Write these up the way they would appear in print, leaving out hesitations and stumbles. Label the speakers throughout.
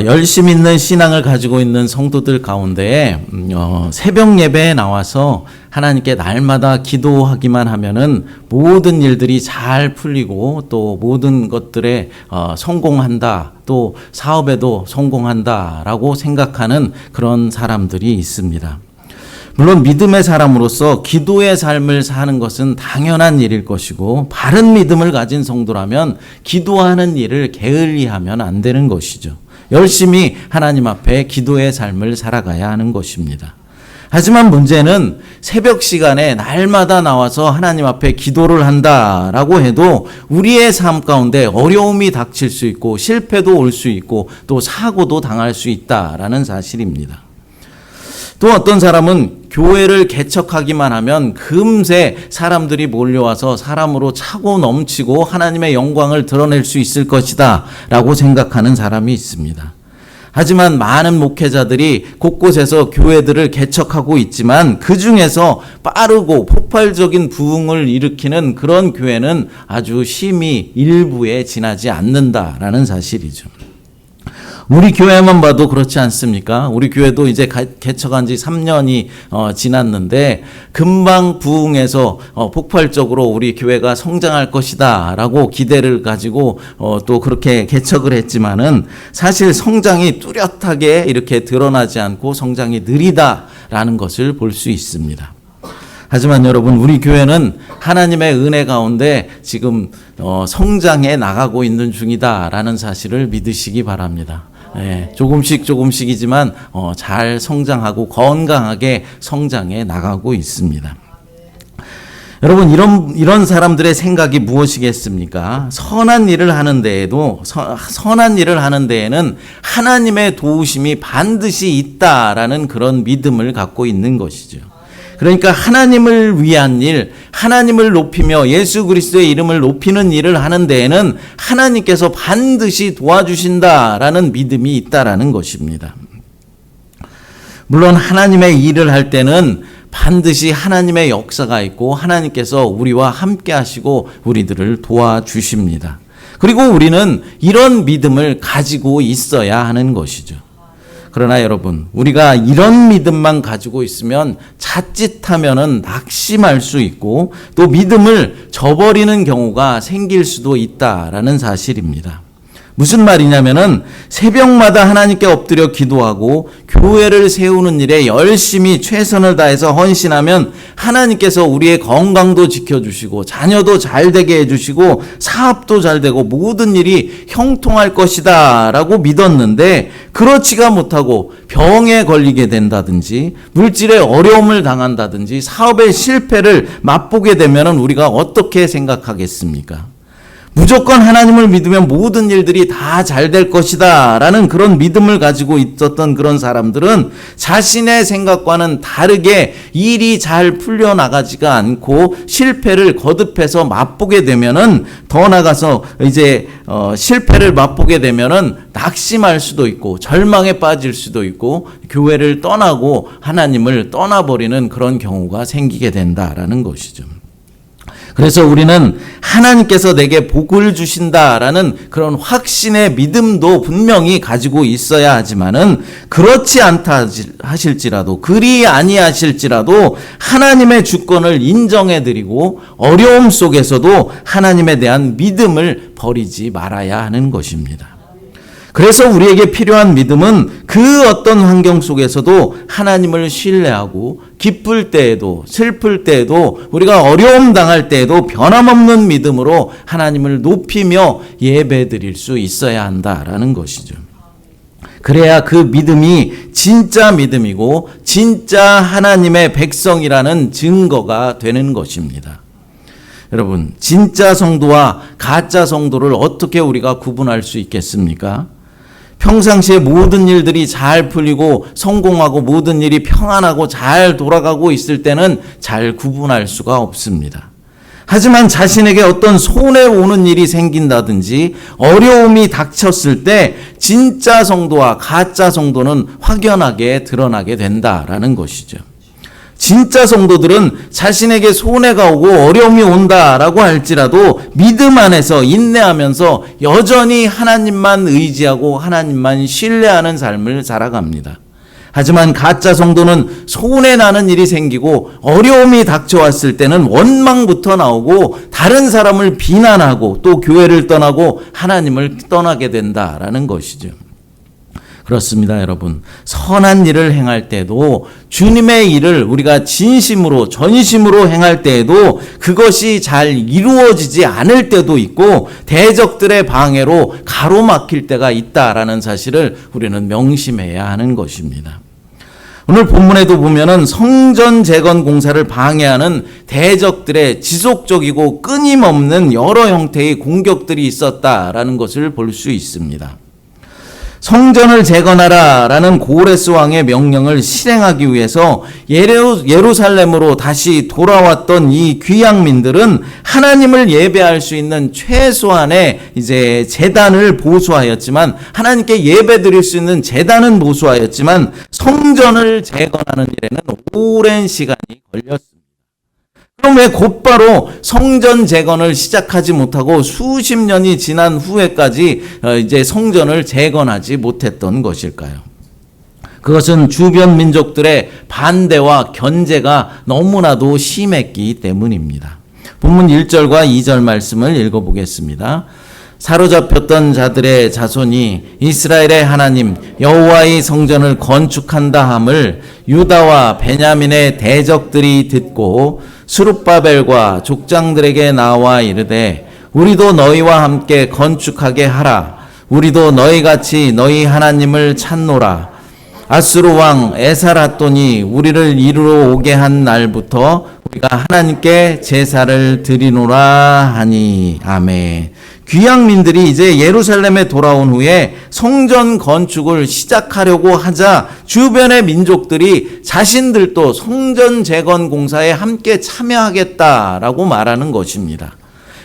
Speaker 1: 열심 있는 신앙을 가지고 있는 성도들 가운데 새벽 예배에 나와서 하나님께 날마다 기도하기만 하면은 모든 일들이 잘 풀리고 또 모든 것들에 성공한다, 또 사업에도 성공한다라고 생각하는 그런 사람들이 있습니다. 물론 믿음의 사람으로서 기도의 삶을 사는 것은 당연한 일일 것이고, 바른 믿음을 가진 성도라면 기도하는 일을 게을리하면 안 되는 것이죠. 열심히 하나님 앞에 기도의 삶을 살아가야 하는 것입니다. 하지만 문제는 새벽 시간에 날마다 나와서 하나님 앞에 기도를 한다라고 해도 우리의 삶 가운데 어려움이 닥칠 수 있고 실패도 올 수 있고 또 사고도 당할 수 있다라는 사실입니다. 또 어떤 사람은 교회를 개척하기만 하면 금세 사람들이 몰려와서 사람으로 차고 넘치고 하나님의 영광을 드러낼 수 있을 것이다 라고 생각하는 사람이 있습니다. 하지만 많은 목회자들이 곳곳에서 교회들을 개척하고 있지만 그 중에서 빠르고 폭발적인 부흥을 일으키는 그런 교회는 아주 심히 일부에 지나지 않는다라는 사실이죠. 우리 교회만 봐도 그렇지 않습니까? 우리 교회도 이제 개척한 지 3년이 지났는데 금방 부흥해서 폭발적으로 우리 교회가 성장할 것이다 라고 기대를 가지고 또 그렇게 개척을 했지만은 사실 성장이 뚜렷하게 이렇게 드러나지 않고 성장이 느리다라는 것을 볼 수 있습니다. 하지만 여러분, 우리 교회는 하나님의 은혜 가운데 지금 성장해 나가고 있는 중이다라는 사실을 믿으시기 바랍니다. 조금씩이지만 잘 성장하고 건강하게 성장해 나가고 있습니다. 여러분, 이런 사람들의 생각이 무엇이겠습니까? 선한 일을 하는 데에는 하나님의 도우심이 반드시 있다라는 그런 믿음을 갖고 있는 것이죠. 그러니까 하나님을 위한 일, 하나님을 높이며 예수 그리스도의 이름을 높이는 일을 하는 데에는 하나님께서 반드시 도와주신다라는 믿음이 있다라는 것입니다. 물론 하나님의 일을 할 때는 반드시 하나님의 역사가 있고 하나님께서 우리와 함께 하시고 우리들을 도와주십니다. 그리고 우리는 이런 믿음을 가지고 있어야 하는 것이죠. 그러나 여러분, 우리가 이런 믿음만 가지고 있으면 자칫하면은 낙심할 수 있고 또 믿음을 저버리는 경우가 생길 수도 있다라는 사실입니다. 무슨 말이냐면은 새벽마다 하나님께 엎드려 기도하고 교회를 세우는 일에 열심히 최선을 다해서 헌신하면 하나님께서 우리의 건강도 지켜주시고 자녀도 잘 되게 해주시고 사업도 잘 되고 모든 일이 형통할 것이다 라고 믿었는데 그렇지가 못하고 병에 걸리게 된다든지 물질에 어려움을 당한다든지 사업의 실패를 맛보게 되면 우리가 어떻게 생각하겠습니까? 무조건 하나님을 믿으면 모든 일들이 다 잘 될 것이다 라는 그런 믿음을 가지고 있었던 그런 사람들은 자신의 생각과는 다르게 일이 잘 풀려나가지가 않고 실패를 거듭해서 맛보게 되면은 더 나가서 이제 실패를 맛보게 되면은 낙심할 수도 있고 절망에 빠질 수도 있고 교회를 떠나고 하나님을 떠나버리는 그런 경우가 생기게 된다라는 것이죠. 그래서 우리는 하나님께서 내게 복을 주신다라는 그런 확신의 믿음도 분명히 가지고 있어야 하지만은 그렇지 않다 하실지라도 그리 아니하실지라도 하나님의 주권을 인정해 드리고 어려움 속에서도 하나님에 대한 믿음을 버리지 말아야 하는 것입니다. 그래서 우리에게 필요한 믿음은 그 어떤 환경 속에서도 하나님을 신뢰하고 기쁠 때에도 슬플 때에도 우리가 어려움 당할 때에도 변함없는 믿음으로 하나님을 높이며 예배드릴 수 있어야 한다라는 것이죠. 그래야 그 믿음이 진짜 믿음이고 진짜 하나님의 백성이라는 증거가 되는 것입니다. 여러분, 진짜 성도와 가짜 성도를 어떻게 우리가 구분할 수 있겠습니까? 평상시에 모든 일들이 잘 풀리고 성공하고 모든 일이 평안하고 잘 돌아가고 있을 때는 잘 구분할 수가 없습니다. 하지만 자신에게 어떤 손해 오는 일이 생긴다든지 어려움이 닥쳤을 때 진짜 성도와 가짜 성도는 확연하게 드러나게 된다라는 것이죠. 진짜 성도들은 자신에게 손해가 오고 어려움이 온다라고 할지라도 믿음 안에서 인내하면서 여전히 하나님만 의지하고 하나님만 신뢰하는 삶을 살아갑니다. 하지만 가짜 성도는 손해나는 일이 생기고 어려움이 닥쳐왔을 때는 원망부터 나오고 다른 사람을 비난하고 또 교회를 떠나고 하나님을 떠나게 된다라는 것이죠. 그렇습니다, 여러분. 선한 일을 행할 때도 주님의 일을 우리가 진심으로 전심으로 행할 때에도 그것이 잘 이루어지지 않을 때도 있고 대적들의 방해로 가로막힐 때가 있다라는 사실을 우리는 명심해야 하는 것입니다. 오늘 본문에도 보면은 성전 재건 공사를 방해하는 대적들의 지속적이고 끊임없는 여러 형태의 공격들이 있었다라는 것을 볼 수 있습니다. 성전을 재건하라라는 고레스 왕의 명령을 실행하기 위해서 예루살렘으로 다시 돌아왔던 이 귀양민들은 하나님을 예배할 수 있는 최소한의 이제 제단을 보수하였지만, 하나님께 예배드릴 수 있는 제단은 보수하였지만 성전을 재건하는 일에는 오랜 시간이 걸렸습니다. 그럼 왜 곧바로 성전 재건을 시작하지 못하고 수십 년이 지난 후에까지 이제 성전을 재건하지 못했던 것일까요? 그것은 주변 민족들의 반대와 견제가 너무나도 심했기 때문입니다. 본문 1절과 2절 말씀을 읽어보겠습니다. 사로잡혔던 자들의 자손이 이스라엘의 하나님 여호와의 성전을 건축한다 함을 유다와 베냐민의 대적들이 듣고 스룹바벨과 족장들에게 나와 이르되 우리도 너희와 함께 건축하게 하라. 우리도 너희같이 너희 하나님을 찾노라. 아수르 왕 에사라돈이 우리를 이루러 오게 한 날부터 우리가 하나님께 제사를 드리노라 하니. 아멘. 귀양민들이 이제 예루살렘에 돌아온 후에 성전 건축을 시작하려고 하자 주변의 민족들이 자신들도 성전 재건 공사에 함께 참여하겠다라고 말하는 것입니다.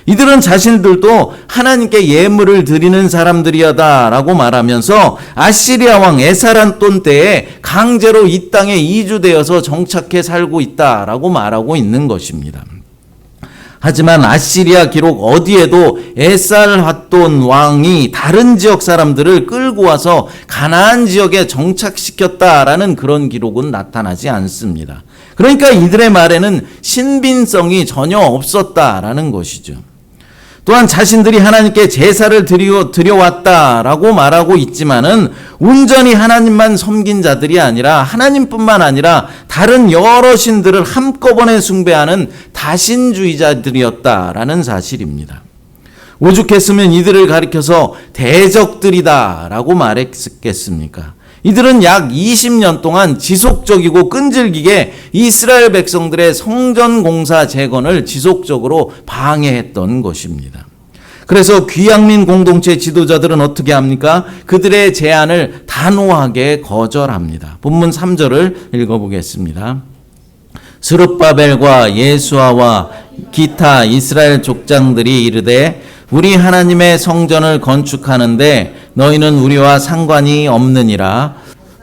Speaker 1: 이들은 자신들도 하나님께 예물을 드리는 사람들이다라고 말하면서 아시리아 왕 에사란돈 때에 강제로 이 땅에 이주되어서 정착해 살고 있다라고 말하고 있는 것입니다. 하지만 아시리아 기록 어디에도 에살핫돈 왕이 다른 지역 사람들을 끌고 와서 가나안 지역에 정착시켰다라는 그런 기록은 나타나지 않습니다. 그러니까 이들의 말에는 신빙성이 전혀 없었다라는 것이죠. 또한 자신들이 하나님께 제사를 드려왔다라고 말하고 있지만은 온전히 하나님만 섬긴 자들이 아니라 하나님뿐만 아니라 다른 여러 신들을 한꺼번에 숭배하는 다신주의자들이었다라는 사실입니다. 오죽했으면 이들을 가리켜서 대적들이다라고 말했겠습니까? 이들은 약 20년 동안 지속적이고 끈질기게 이스라엘 백성들의 성전 공사 재건을 지속적으로 방해했던 것입니다. 그래서 귀양민 공동체 지도자들은 어떻게 합니까? 그들의 제안을 단호하게 거절합니다. 본문 3절을 읽어보겠습니다. 스룹바벨과 예수아와 기타 이스라엘 족장들이 이르되 우리 하나님의 성전을 건축하는데 너희는 우리와 상관이 없느니라.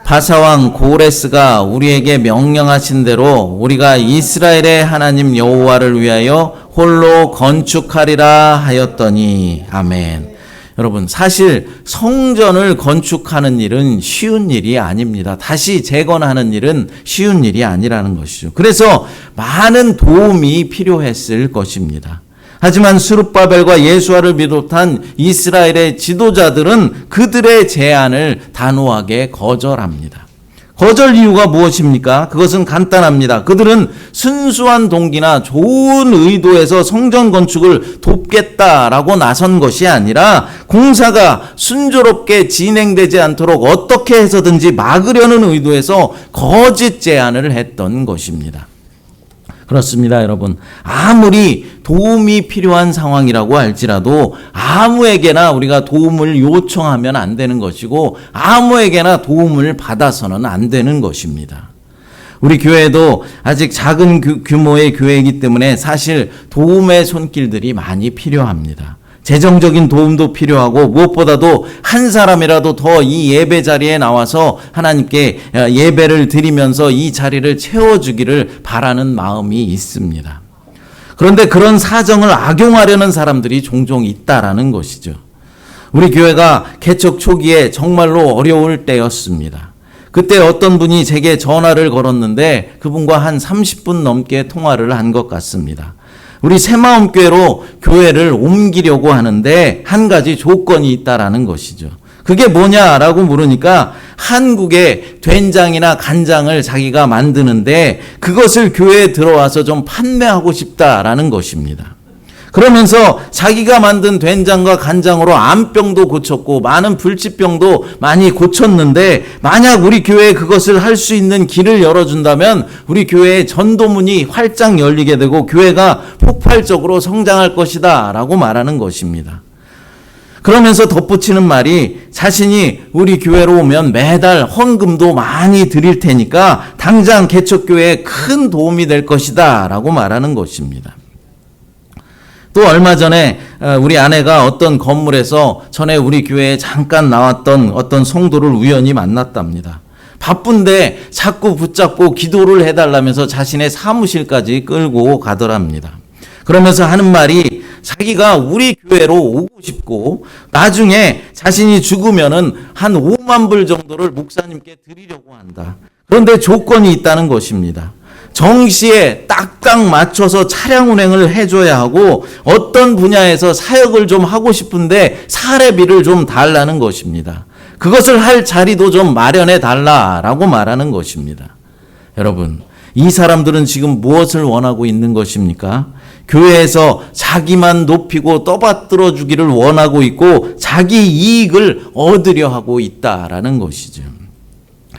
Speaker 1: 바사왕 고레스가 우리에게 명령하신 대로 우리가 이스라엘의 하나님 여호와를 위하여 홀로 건축하리라 하였더니. 아멘. 여러분, 사실 성전을 건축하는 일은 쉬운 일이 아닙니다. 다시 재건하는 일은 쉬운 일이 아니라는 것이죠. 그래서 많은 도움이 필요했을 것입니다. 하지만 스룹바벨과 예수아를 비롯한 이스라엘의 지도자들은 그들의 제안을 단호하게 거절합니다. 거절 이유가 무엇입니까? 그것은 간단합니다. 그들은 순수한 동기나 좋은 의도에서 성전 건축을 돕겠다라고 나선 것이 아니라 공사가 순조롭게 진행되지 않도록 어떻게 해서든지 막으려는 의도에서 거짓 제안을 했던 것입니다. 그렇습니다, 여러분. 아무리 도움이 필요한 상황이라고 할지라도 아무에게나 우리가 도움을 요청하면 안 되는 것이고 아무에게나 도움을 받아서는 안 되는 것입니다. 우리 교회도 아직 작은 규모의 교회이기 때문에 사실 도움의 손길들이 많이 필요합니다. 재정적인 도움도 필요하고 무엇보다도 한 사람이라도 더 이 예배 자리에 나와서 하나님께 예배를 드리면서 이 자리를 채워주기를 바라는 마음이 있습니다. 그런데 그런 사정을 악용하려는 사람들이 종종 있다라는 것이죠. 우리 교회가 개척 초기에 정말로 어려울 때였습니다. 그때 어떤 분이 제게 전화를 걸었는데 그분과 한 30분 넘게 통화를 한 것 같습니다. 우리 새마음교회로 교회를 옮기려고 하는데 한 가지 조건이 있다라는 것이죠. 그게 뭐냐라고 물으니까 한국에 된장이나 간장을 자기가 만드는데 그것을 교회에 들어와서 좀 판매하고 싶다라는 것입니다. 그러면서 자기가 만든 된장과 간장으로 암병도 고쳤고 많은 불치병도 많이 고쳤는데 만약 우리 교회에 그것을 할 수 있는 길을 열어준다면 우리 교회의 전도문이 활짝 열리게 되고 교회가 폭발적으로 성장할 것이다 라고 말하는 것입니다. 그러면서 덧붙이는 말이 자신이 우리 교회로 오면 매달 헌금도 많이 드릴 테니까 당장 개척교회에 큰 도움이 될 것이다 라고 말하는 것입니다. 또 얼마 전에 우리 아내가 어떤 건물에서 전에 우리 교회에 잠깐 나왔던 어떤 성도를 우연히 만났답니다. 바쁜데 자꾸 붙잡고 기도를 해달라면서 자신의 사무실까지 끌고 가더랍니다. 그러면서 하는 말이 자기가 우리 교회로 오고 싶고 나중에 자신이 죽으면은 한 5만 불 정도를 목사님께 드리려고 한다. 그런데 조건이 있다는 것입니다. 정시에 딱딱 맞춰서 차량 운행을 해줘야 하고 어떤 분야에서 사역을 좀 하고 싶은데 사례비를 좀 달라는 것입니다. 그것을 할 자리도 좀 마련해 달라라고 말하는 것입니다. 여러분, 이 사람들은 지금 무엇을 원하고 있는 것입니까? 교회에서 자기만 높이고 떠받들어 주기를 원하고 있고 자기 이익을 얻으려 하고 있다라는 것이죠.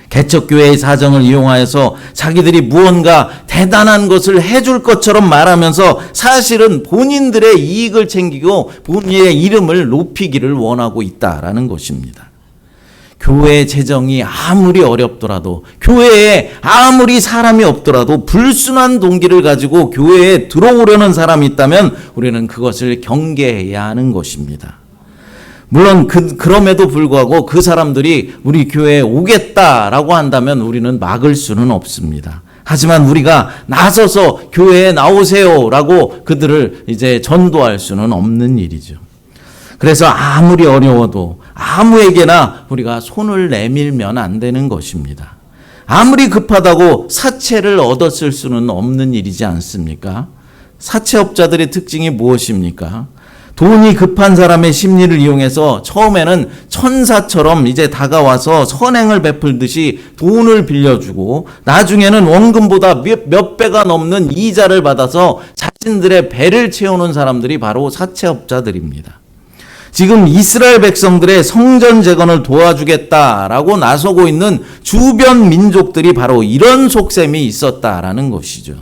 Speaker 1: 개척교회의 사정을 이용하여서 자기들이 무언가 대단한 것을 해줄 것처럼 말하면서 사실은 본인들의 이익을 챙기고 본인의 이름을 높이기를 원하고 있다라는 것입니다. 교회의 재정이 아무리 어렵더라도 교회에 아무리 사람이 없더라도 불순한 동기를 가지고 교회에 들어오려는 사람이 있다면 우리는 그것을 경계해야 하는 것입니다. 물론 그럼에도 불구하고 그 사람들이 우리 교회에 오겠다라고 한다면 우리는 막을 수는 없습니다. 하지만 우리가 나서서 교회에 나오세요라고 그들을 이제 전도할 수는 없는 일이죠. 그래서 아무리 어려워도 아무에게나 우리가 손을 내밀면 안 되는 것입니다. 아무리 급하다고 사채를 얻었을 수는 없는 일이지 않습니까? 사채업자들의 특징이 무엇입니까? 돈이 급한 사람의 심리를 이용해서 처음에는 천사처럼 이제 다가와서 선행을 베풀듯이 돈을 빌려주고 나중에는 원금보다 몇 배가 넘는 이자를 받아서 자신들의 배를 채우는 사람들이 바로 사채업자들입니다. 지금 이스라엘 백성들의 성전 재건을 도와주겠다라고 나서고 있는 주변 민족들이 바로 이런 속셈이 있었다라는 것이죠.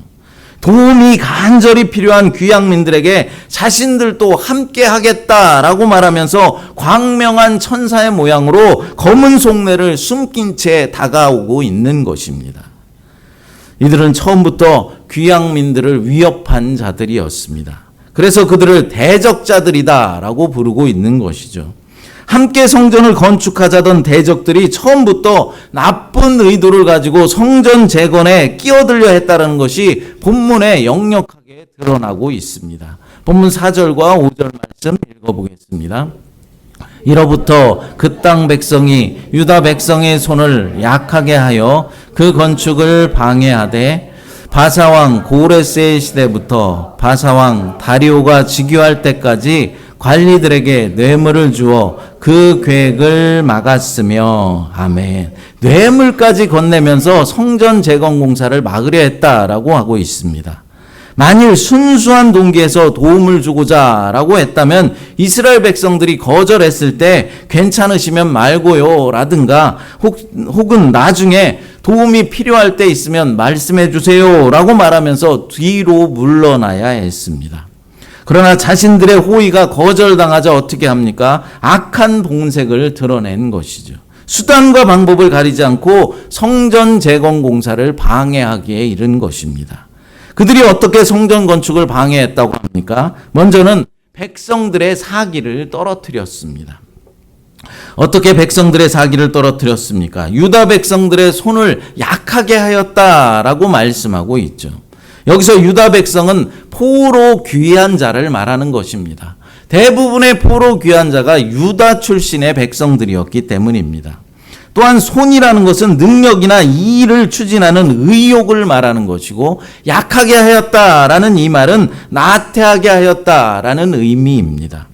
Speaker 1: 도움이 간절히 필요한 귀양민들에게 자신들도 함께 하겠다라고 말하면서 광명한 천사의 모양으로 검은 속내를 숨긴 채 다가오고 있는 것입니다. 이들은 처음부터 귀양민들을 위협한 자들이었습니다. 그래서 그들을 대적자들이다라고 부르고 있는 것이죠. 함께 성전을 건축하자던 대적들이 처음부터 나쁜 의도를 가지고 성전 재건에 끼어들려 했다는 것이 본문에 역력하게 드러나고 있습니다. 본문 4절과 5절 말씀 읽어보겠습니다. 이로부터 그 땅 백성이 유다 백성의 손을 약하게 하여 그 건축을 방해하되 바사왕 고레스의 시대부터 바사왕 다리오가 즉위할 때까지 관리들에게 뇌물을 주어 그 계획을 막았으며 아멘. 뇌물까지 건네면서 성전 재건 공사를 막으려 했다라고 하고 있습니다. 만일 순수한 동기에서 도움을 주고자 라고 했다면 이스라엘 백성들이 거절했을 때 괜찮으시면 말고요 라든가 혹은 나중에 도움이 필요할 때 있으면 말씀해 주세요 라고 말하면서 뒤로 물러나야 했습니다. 그러나 자신들의 호의가 거절당하자 어떻게 합니까? 악한 본색을 드러낸 것이죠. 수단과 방법을 가리지 않고 성전 재건 공사를 방해하기에 이른 것입니다. 그들이 어떻게 성전 건축을 방해했다고 합니까? 먼저는 백성들의 사기를 떨어뜨렸습니다. 어떻게 백성들의 사기를 떨어뜨렸습니까? 유다 백성들의 손을 약하게 하였다라고 말씀하고 있죠. 여기서 유다 백성은 포로 귀한 자를 말하는 것입니다. 대부분의 포로 귀한 자가 유다 출신의 백성들이었기 때문입니다. 또한 손이라는 것은 능력이나 이의를 추진하는 의욕을 말하는 것이고, 약하게 하였다라는 이 말은 나태하게 하였다라는 의미입니다.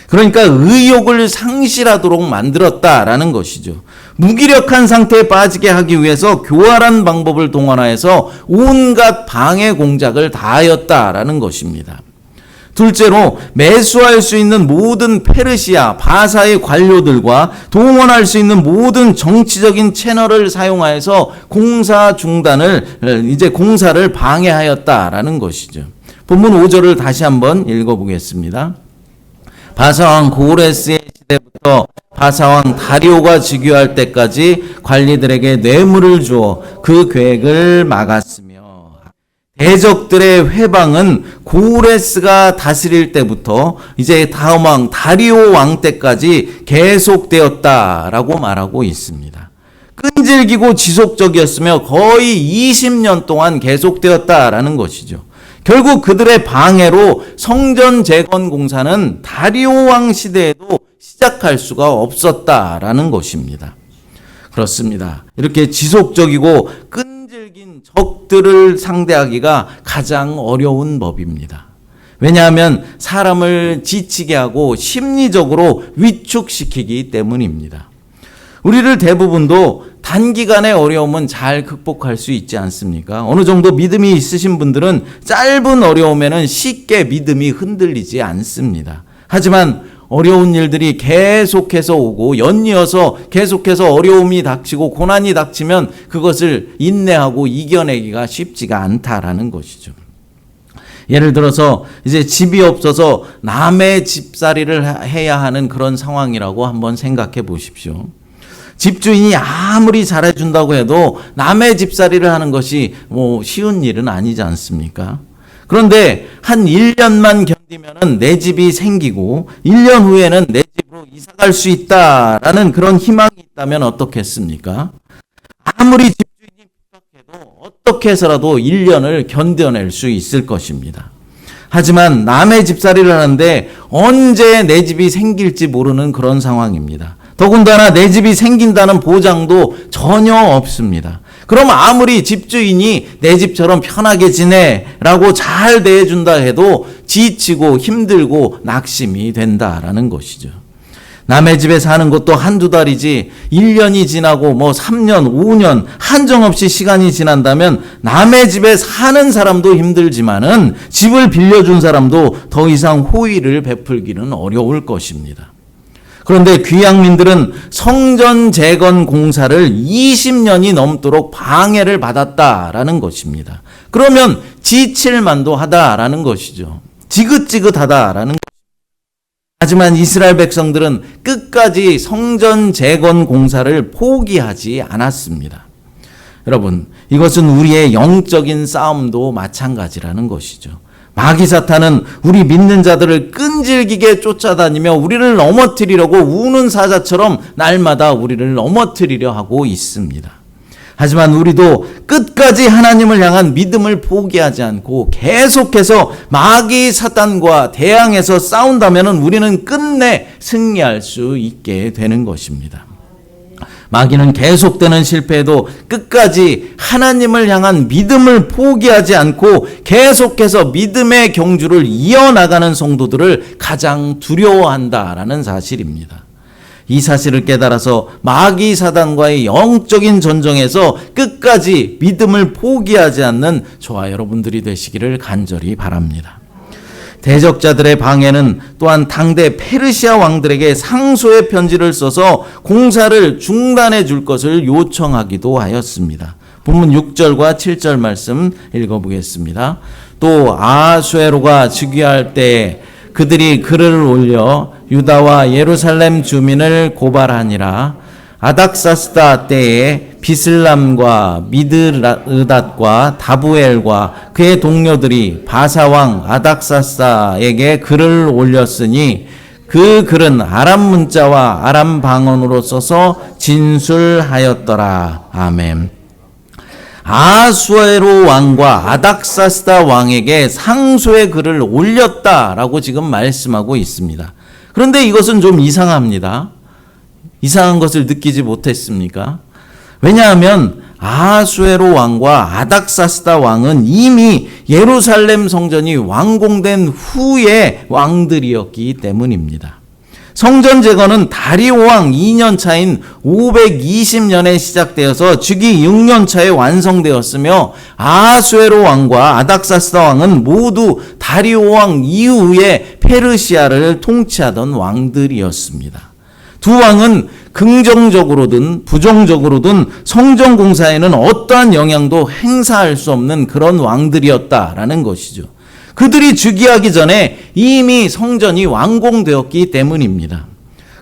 Speaker 1: 그러니까 의욕을 상실하도록 만들었다라는 것이죠. 무기력한 상태에 빠지게 하기 위해서 교활한 방법을 동원하여서 온갖 방해 공작을 다하였다라는 것입니다. 둘째로, 매수할 수 있는 모든 페르시아, 바사의 관료들과 동원할 수 있는 모든 정치적인 채널을 사용하여서 공사를 방해하였다라는 것이죠. 본문 5절을 다시 한번 읽어보겠습니다. 바사왕 고레스의 시대부터 바사왕 다리오가 즉위할 때까지 관리들에게 뇌물을 주어 그 계획을 막았으며, 대적들의 회방은 고레스가 다스릴 때부터 이제 다음 왕 다리오 왕 때까지 계속되었다라고 말하고 있습니다. 끈질기고 지속적이었으며 거의 20년 동안 계속되었다라는 것이죠. 결국 그들의 방해로 성전 재건 공사는 다리오 왕 시대에도 시작할 수가 없었다라는 것입니다. 그렇습니다. 이렇게 지속적이고 끈질긴 적들을 상대하기가 가장 어려운 법입니다. 왜냐하면 사람을 지치게 하고 심리적으로 위축시키기 때문입니다. 우리를 대부분도 단기간의 어려움은 잘 극복할 수 있지 않습니까? 어느 정도 믿음이 있으신 분들은 짧은 어려움에는 쉽게 믿음이 흔들리지 않습니다. 하지만 어려운 일들이 계속해서 오고 연이어서 계속해서 어려움이 닥치고 고난이 닥치면 그것을 인내하고 이겨내기가 쉽지가 않다라는 것이죠. 예를 들어서 이제 집이 없어서 남의 집살이를 해야 하는 그런 상황이라고 한번 생각해 보십시오. 집주인이 아무리 잘해준다고 해도 남의 집살이를 하는 것이 쉬운 일은 아니지 않습니까? 그런데 한 1년만 견디면은 내 집이 생기고 1년 후에는 내 집으로 이사갈 수 있다라는 그런 희망이 있다면 어떻겠습니까? 아무리 집주인이 부탁해도 어떻게 해서라도 1년을 견뎌낼 수 있을 것입니다. 하지만 남의 집살이를 하는데 언제 내 집이 생길지 모르는 그런 상황입니다. 더군다나 내 집이 생긴다는 보장도 전혀 없습니다. 그럼 아무리 집주인이 내 집처럼 편하게 지내라고 잘 대해준다 해도 지치고 힘들고 낙심이 된다라는 것이죠. 남의 집에 사는 것도 한두 달이지 1년이 지나고 3년, 5년 한정없이 시간이 지난다면 남의 집에 사는 사람도 힘들지만은 집을 빌려준 사람도 더 이상 호의를 베풀기는 어려울 것입니다. 그런데 귀양민들은 성전 재건 공사를 20년이 넘도록 방해를 받았다라는 것입니다. 그러면 지칠만도 하다라는 것이죠. 지긋지긋하다라는 것입니다. 하지만 이스라엘 백성들은 끝까지 성전 재건 공사를 포기하지 않았습니다. 여러분, 이것은 우리의 영적인 싸움도 마찬가지라는 것이죠. 마귀 사탄은 우리 믿는 자들을 끈질기게 쫓아다니며 우리를 넘어뜨리려고 우는 사자처럼 날마다 우리를 넘어뜨리려 하고 있습니다. 하지만 우리도 끝까지 하나님을 향한 믿음을 포기하지 않고 계속해서 마귀 사탄과 대항해서 싸운다면 우리는 끝내 승리할 수 있게 되는 것입니다. 마귀는 계속되는 실패에도 끝까지 하나님을 향한 믿음을 포기하지 않고 계속해서 믿음의 경주를 이어나가는 성도들을 가장 두려워한다라는 사실입니다. 이 사실을 깨달아서 마귀 사단과의 영적인 전쟁에서 끝까지 믿음을 포기하지 않는 저와 여러분들이 되시기를 간절히 바랍니다. 대적자들의 방해는 또한 당대 페르시아 왕들에게 상소의 편지를 써서 공사를 중단해 줄 것을 요청하기도 하였습니다. 본문 6절과 7절 말씀 읽어보겠습니다. 또 아수에로가 즉위할 때에 그들이 글을 올려 유다와 예루살렘 주민을 고발하니라. 아닥사스다 때에 비슬람과 미드르닷과 다부엘과 그의 동료들이 바사왕 아닥사스다에게 글을 올렸으니 그 글은 아람 문자와 아람 방언으로 써서 진술하였더라. 아멘. 아수에로 왕과 아닥사스다 왕에게 상소의 글을 올렸다라고 지금 말씀하고 있습니다. 그런데 이것은 좀 이상합니다. 이상한 것을 느끼지 못했습니까? 왜냐하면 아수에로 왕과 아닥사스다 왕은 이미 예루살렘 성전이 완공된 후의 왕들이었기 때문입니다. 성전 재건은 다리오 왕 2년 차인 520년에 시작되어서 주기 6년 차에 완성되었으며 아수에로 왕과 아닥사스다 왕은 모두 다리오 왕 이후에 페르시아를 통치하던 왕들이었습니다. 두 왕은 긍정적으로든 부정적으로든 성전 공사에는 어떠한 영향도 행사할 수 없는 그런 왕들이었다라는 것이죠. 그들이 즉위하기 전에 이미 성전이 완공되었기 때문입니다.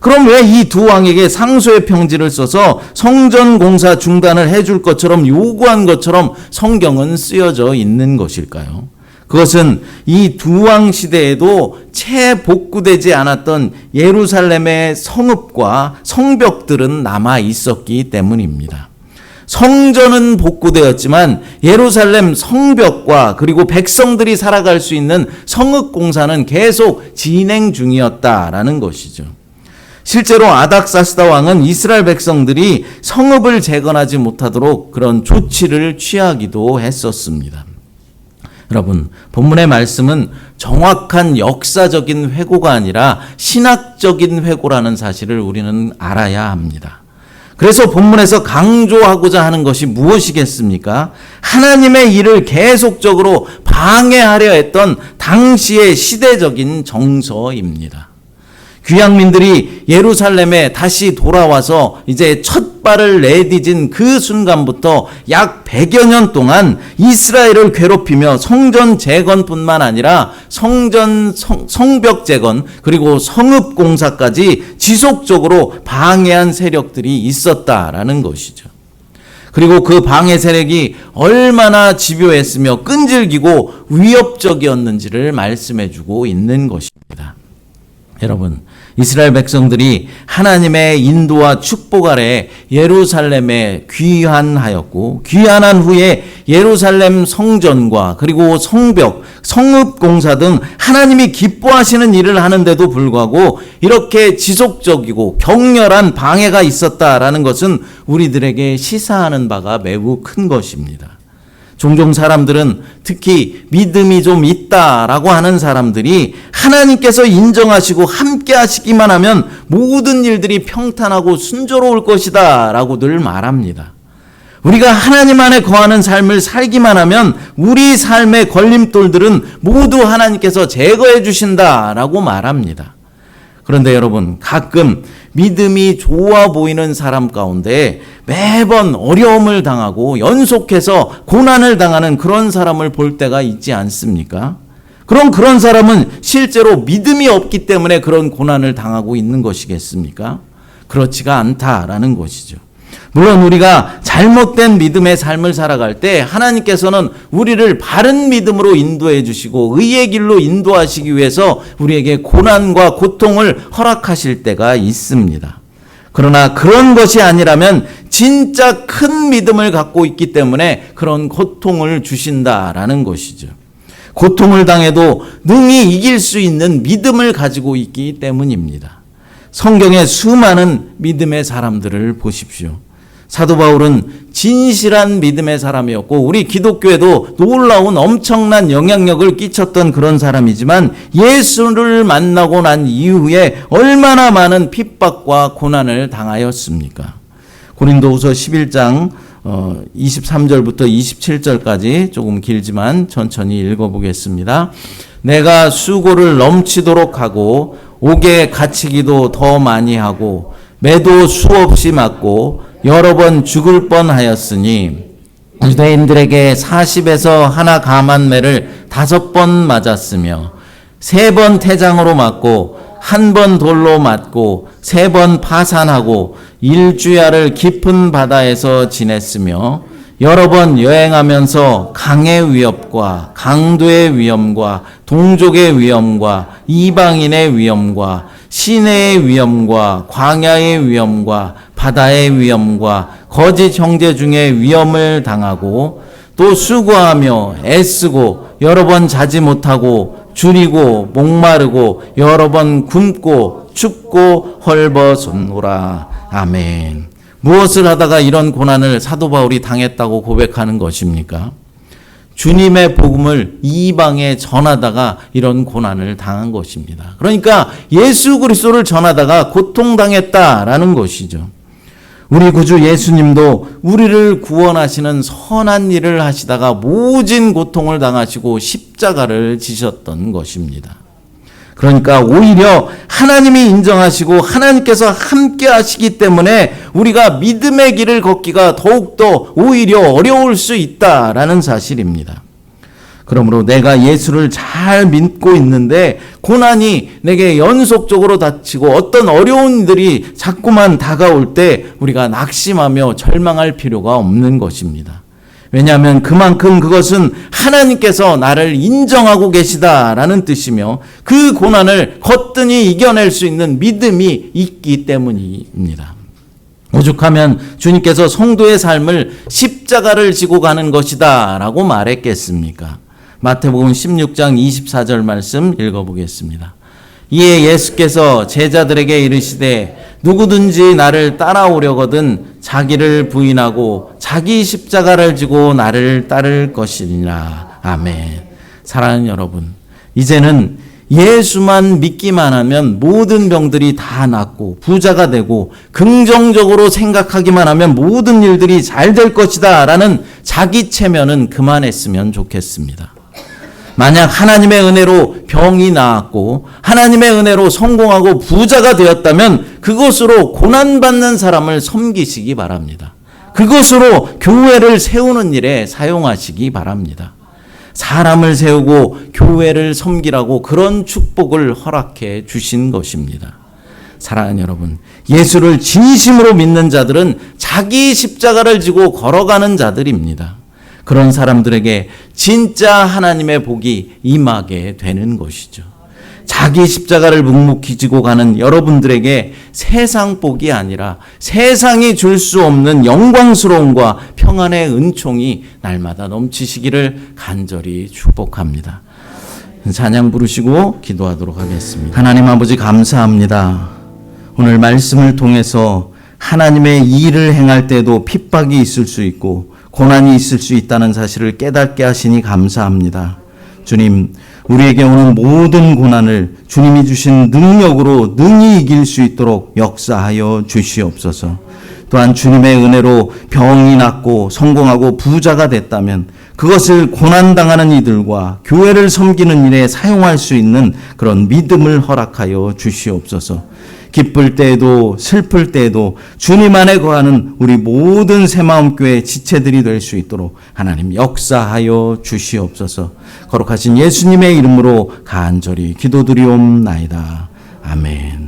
Speaker 1: 그럼 왜 이 두 왕에게 상소의 편지를 써서 성전 공사 중단을 해줄 것처럼 요구한 것처럼 성경은 쓰여져 있는 것일까요? 그것은 이 두 왕 시대에도 채 복구되지 않았던 예루살렘의 성읍과 성벽들은 남아 있었기 때문입니다. 성전은 복구되었지만 예루살렘 성벽과 그리고 백성들이 살아갈 수 있는 성읍 공사는 계속 진행 중이었다라는 것이죠. 실제로 아닥사스다 왕은 이스라엘 백성들이 성읍을 재건하지 못하도록 그런 조치를 취하기도 했었습니다. 여러분, 본문의 말씀은 정확한 역사적인 회고가 아니라 신학적인 회고라는 사실을 우리는 알아야 합니다. 그래서 본문에서 강조하고자 하는 것이 무엇이겠습니까? 하나님의 일을 계속적으로 방해하려 했던 당시의 시대적인 정서입니다. 귀향민들이 예루살렘에 다시 돌아와서 이제 첫 발을 내디딘 그 순간부터 약 100여 년 동안 이스라엘을 괴롭히며 성전 재건뿐만 아니라 성벽 재건 그리고 성읍 공사까지 지속적으로 방해한 세력들이 있었다라는 것이죠. 그리고 그 방해 세력이 얼마나 집요했으며 끈질기고 위협적이었는지를 말씀해주고 있는 것입니다. 여러분, 이스라엘 백성들이 하나님의 인도와 축복 아래 예루살렘에 귀환하였고 귀환한 후에 예루살렘 성전과 그리고 성벽, 성읍 공사 등 하나님이 기뻐하시는 일을 하는데도 불구하고 이렇게 지속적이고 격렬한 방해가 있었다라는 것은 우리들에게 시사하는 바가 매우 큰 것입니다. 종종 사람들은 특히 믿음이 좀 있다라고 하는 사람들이 하나님께서 인정하시고 함께 하시기만 하면 모든 일들이 평탄하고 순조로울 것이다 라고 늘 말합니다. 우리가 하나님 안에 거하는 삶을 살기만 하면 우리 삶의 걸림돌들은 모두 하나님께서 제거해 주신다라고 말합니다. 그런데 여러분, 가끔 믿음이 좋아 보이는 사람 가운데 매번 어려움을 당하고 연속해서 고난을 당하는 그런 사람을 볼 때가 있지 않습니까? 그런 사람은 실제로 믿음이 없기 때문에 그런 고난을 당하고 있는 것이겠습니까? 그렇지가 않다라는 것이죠. 물론 우리가 잘못된 믿음의 삶을 살아갈 때 하나님께서는 우리를 바른 믿음으로 인도해 주시고 의의 길로 인도하시기 위해서 우리에게 고난과 고통을 허락하실 때가 있습니다. 그러나 그런 것이 아니라면 진짜 큰 믿음을 갖고 있기 때문에 그런 고통을 주신다라는 것이죠. 고통을 당해도 능히 이길 수 있는 믿음을 가지고 있기 때문입니다. 성경의 수많은 믿음의 사람들을 보십시오. 사도 바울은 진실한 믿음의 사람이었고 우리 기독교에도 놀라운 엄청난 영향력을 끼쳤던 그런 사람이지만 예수를 만나고 난 이후에 얼마나 많은 핍박과 고난을 당하였습니까? 고린도후서 11장 23절부터 27절까지 조금 길지만 천천히 읽어보겠습니다. 내가 수고를 넘치도록 하고 옥에 갇히기도 더 많이 하고 매도 수없이 맞고 여러 번 죽을 뻔하였으니 유대인들에게 40에서 하나 감한 매를 5번 맞았으며 3번 태장으로 맞고 1번 돌로 맞고 3번 파산하고 일주야를 깊은 바다에서 지냈으며 여러 번 여행하면서 강의 위협과 강도의 위험과 동족의 위험과 이방인의 위험과 시내의 위험과 광야의 위험과 바다의 위험과 거짓 형제 중에 위험을 당하고 또 수고하며 애쓰고 여러 번 자지 못하고 줄이고 목마르고 여러 번 굶고 춥고 헐벗었노라. 아멘. 무엇을 하다가 이런 고난을 사도 바울이 당했다고 고백하는 것입니까? 주님의 복음을 이방에 전하다가 이런 고난을 당한 것입니다. 그러니까 예수 그리스도를 전하다가 고통당했다라는 것이죠. 우리 구주 예수님도 우리를 구원하시는 선한 일을 하시다가 모진 고통을 당하시고 십자가를 지셨던 것입니다. 그러니까 오히려 하나님이 인정하시고 하나님께서 함께 하시기 때문에 우리가 믿음의 길을 걷기가 더욱더 오히려 어려울 수 있다라는 사실입니다. 그러므로 내가 예수를 잘 믿고 있는데 고난이 내게 연속적으로 닥치고 어떤 어려운 일들이 자꾸만 다가올 때 우리가 낙심하며 절망할 필요가 없는 것입니다. 왜냐하면 그만큼 그것은 하나님께서 나를 인정하고 계시다라는 뜻이며 그 고난을 거뜬히 이겨낼 수 있는 믿음이 있기 때문입니다. 오죽하면 주님께서 성도의 삶을 십자가를 지고 가는 것이다 라고 말했겠습니까? 마태복음 16장 24절 말씀 읽어보겠습니다. 이에 예수께서 제자들에게 이르시되 누구든지 나를 따라오려거든 자기를 부인하고 자기 십자가를 지고 나를 따를 것이니라. 아멘. 사랑하는 여러분, 이제는 예수만 믿기만 하면 모든 병들이 다 낫고 부자가 되고 긍정적으로 생각하기만 하면 모든 일들이 잘 될 것이다 라는 자기 체면은 그만했으면 좋겠습니다. 만약 하나님의 은혜로 병이 나았고 하나님의 은혜로 성공하고 부자가 되었다면 그것으로 고난받는 사람을 섬기시기 바랍니다. 그것으로 교회를 세우는 일에 사용하시기 바랍니다. 사람을 세우고 교회를 섬기라고 그런 축복을 허락해 주신 것입니다. 사랑하는 여러분, 예수를 진심으로 믿는 자들은 자기 십자가를 지고 걸어가는 자들입니다. 그런 사람들에게 진짜 하나님의 복이 임하게 되는 것이죠. 자기 십자가를 묵묵히 지고 가는 여러분들에게 세상 복이 아니라 세상이 줄 수 없는 영광스러움과 평안의 은총이 날마다 넘치시기를 간절히 축복합니다. 찬양 부르시고 기도하도록 하겠습니다. 하나님 아버지 감사합니다. 오늘 말씀을 통해서 하나님의 일을 행할 때도 핍박이 있을 수 있고 고난이 있을 수 있다는 사실을 깨닫게 하시니 감사합니다. 주님, 우리에게 오는 모든 고난을 주님이 주신 능력으로 능히 이길 수 있도록 역사하여 주시옵소서. 또한 주님의 은혜로 병이 낫고 성공하고 부자가 됐다면 그것을 고난당하는 이들과 교회를 섬기는 일에 사용할 수 있는 그런 믿음을 허락하여 주시옵소서. 기쁠 때에도 슬플 때에도 주님 안에 거하는 우리 모든 새마음교회 지체들이 될 수 있도록 하나님 역사하여 주시옵소서. 거룩하신 예수님의 이름으로 간절히 기도드리옵나이다. 아멘.